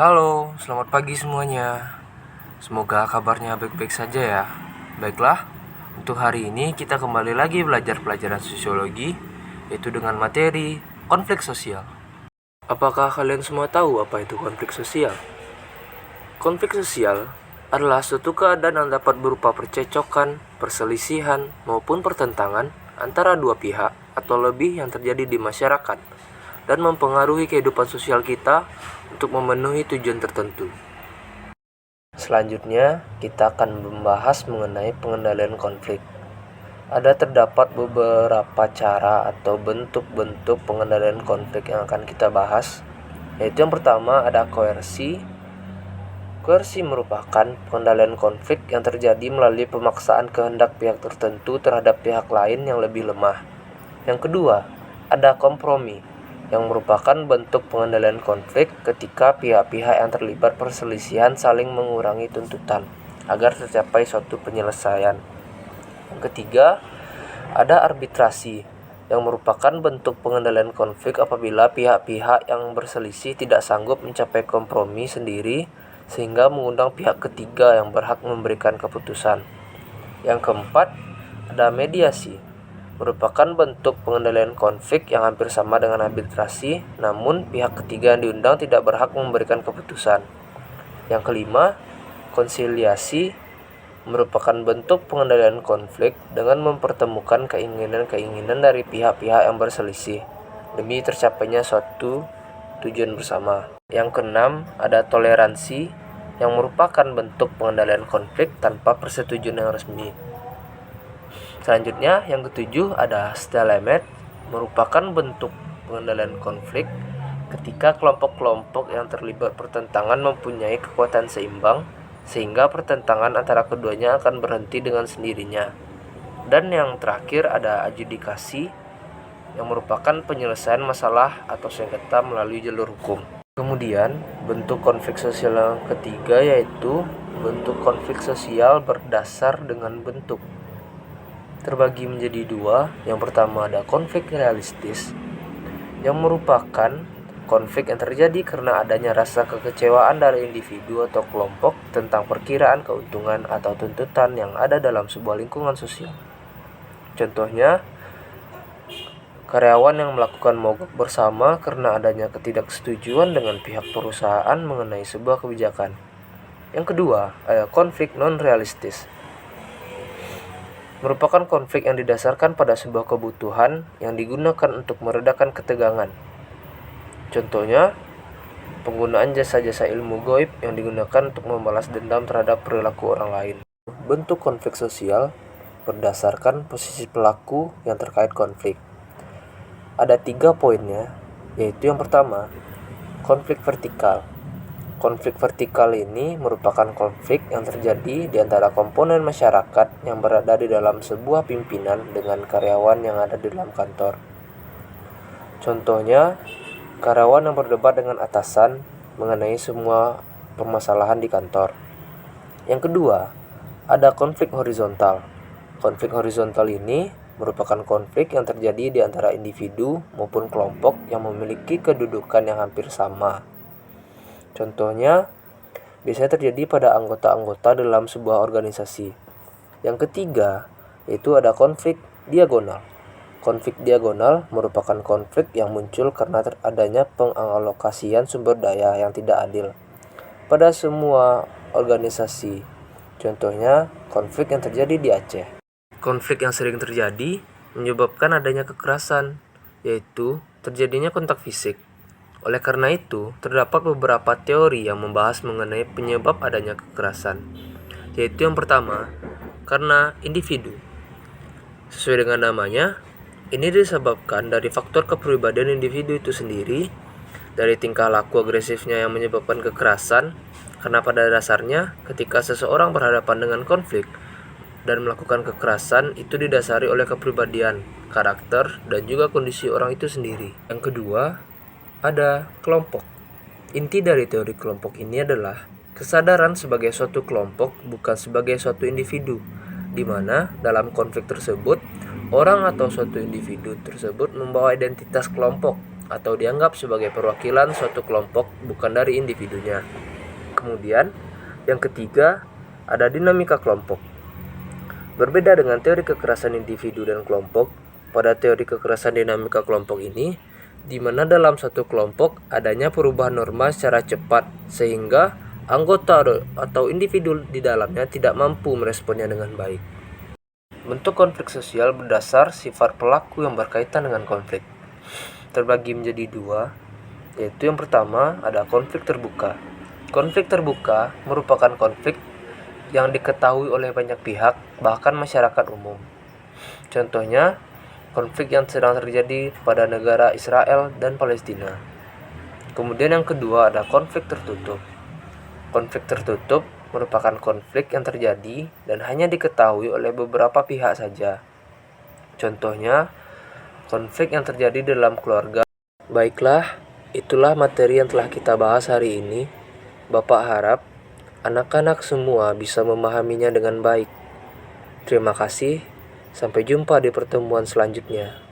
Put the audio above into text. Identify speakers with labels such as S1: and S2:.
S1: Halo, selamat pagi semuanya. Semoga kabarnya baik-baik saja ya. Baiklah, untuk hari ini kita kembali lagi belajar pelajaran sosiologi, yaitu dengan materi konflik sosial. Apakah kalian semua tahu apa itu konflik sosial? Konflik sosial adalah suatu keadaan yang dapat berupa percecokan, perselisihan, maupun pertentangan antara dua pihak atau lebih yang terjadi di masyarakat dan mempengaruhi kehidupan sosial kita untuk memenuhi tujuan tertentu. Selanjutnya, kita akan membahas mengenai pengendalian konflik. Terdapat beberapa cara atau bentuk-bentuk pengendalian konflik yang akan kita bahas, yaitu yang pertama ada koersi. Koersi merupakan pengendalian konflik yang terjadi melalui pemaksaan kehendak pihak tertentu terhadap pihak lain yang lebih lemah. Yang kedua, ada kompromi, yang merupakan bentuk pengendalian konflik ketika pihak-pihak yang terlibat perselisihan saling mengurangi tuntutan agar tercapai suatu penyelesaian. Yang ketiga, ada arbitrasi, yang merupakan bentuk pengendalian konflik apabila pihak-pihak yang berselisih tidak sanggup mencapai kompromi sendiri sehingga mengundang pihak ketiga yang berhak memberikan keputusan. Yang keempat, ada mediasi, merupakan bentuk pengendalian konflik yang hampir sama dengan arbitrasi, namun pihak ketiga yang diundang tidak berhak memberikan keputusan. Yang kelima, konsiliasi, merupakan bentuk pengendalian konflik dengan mempertemukan keinginan-keinginan dari pihak-pihak yang berselisih demi tercapainya suatu tujuan bersama. Yang keenam, ada toleransi, yang merupakan bentuk pengendalian konflik tanpa persetujuan yang resmi. Selanjutnya, yang ketujuh ada stalemate, merupakan bentuk pengendalian konflik ketika kelompok-kelompok yang terlibat pertentangan mempunyai kekuatan seimbang sehingga pertentangan antara keduanya akan berhenti dengan sendirinya. Dan yang terakhir ada adjudikasi, yang merupakan penyelesaian masalah atau sengketa melalui jalur hukum. Kemudian, bentuk konflik sosial yang ketiga yaitu bentuk konflik sosial berdasar dengan bentuk. Terbagi menjadi dua. Yang pertama ada konflik realistis, yang merupakan konflik yang terjadi karena adanya rasa kekecewaan dari individu atau kelompok tentang perkiraan keuntungan atau tuntutan yang ada dalam sebuah lingkungan sosial. Contohnya, karyawan yang melakukan mogok bersama karena adanya ketidaksetujuan dengan pihak perusahaan mengenai sebuah kebijakan. Yang kedua, ada konflik non-realistis, merupakan konflik yang didasarkan pada sebuah kebutuhan yang digunakan untuk meredakan ketegangan. Contohnya, penggunaan jasa-jasa ilmu gaib yang digunakan untuk membalas dendam terhadap perilaku orang lain. Bentuk konflik sosial berdasarkan posisi pelaku yang terkait konflik. Ada 3 poinnya, yaitu yang pertama, konflik vertikal. Konflik vertikal ini merupakan konflik yang terjadi di antara komponen masyarakat yang berada di dalam sebuah pimpinan dengan karyawan yang ada di dalam kantor. Contohnya, karyawan yang berdebat dengan atasan mengenai semua permasalahan di kantor. Yang kedua, ada konflik horizontal. Konflik horizontal ini merupakan konflik yang terjadi di antara individu maupun kelompok yang memiliki kedudukan yang hampir sama. Contohnya, biasanya terjadi pada anggota-anggota dalam sebuah organisasi. Yang ketiga, yaitu ada konflik diagonal. Konflik diagonal merupakan konflik yang muncul karena adanya pengalokasian sumber daya yang tidak adil pada semua organisasi. Contohnya, konflik yang terjadi di Aceh. Konflik yang sering terjadi menyebabkan adanya kekerasan, yaitu terjadinya kontak fisik. Oleh karena itu, terdapat beberapa teori yang membahas mengenai penyebab adanya kekerasan, yaitu yang pertama, karena individu. Sesuai dengan namanya, ini disebabkan dari faktor kepribadian individu itu sendiri, dari tingkah laku agresifnya yang menyebabkan kekerasan, karena pada dasarnya ketika seseorang berhadapan dengan konflik dan melakukan kekerasan itu didasari oleh kepribadian, karakter, dan juga kondisi orang itu sendiri. Yang kedua, ada kelompok. Inti dari teori kelompok ini adalah kesadaran sebagai suatu kelompok bukan sebagai suatu individu, di mana dalam konflik tersebut orang atau suatu individu tersebut membawa identitas kelompok atau dianggap sebagai perwakilan suatu kelompok, bukan dari individunya. Kemudian, yang ketiga, ada dinamika kelompok. Berbeda dengan teori kekerasan individu dan kelompok, pada teori kekerasan dinamika kelompok ini, di mana dalam satu kelompok adanya perubahan norma secara cepat, sehingga anggota atau individu di dalamnya tidak mampu meresponnya dengan baik. Bentuk konflik sosial berdasar sifat pelaku yang berkaitan dengan konflik terbagi menjadi dua, yaitu yang pertama ada konflik terbuka. Konflik terbuka merupakan konflik yang diketahui oleh banyak pihak, bahkan masyarakat umum. Contohnya, konflik yang sedang terjadi pada negara Israel dan Palestina. Kemudian yang kedua ada konflik tertutup. Konflik tertutup merupakan konflik yang terjadi dan hanya diketahui oleh beberapa pihak saja. Contohnya, konflik yang terjadi dalam keluarga. Baiklah, itulah materi yang telah kita bahas hari ini. Bapak harap anak-anak semua bisa memahaminya dengan baik. Terima kasih, sampai jumpa di pertemuan selanjutnya.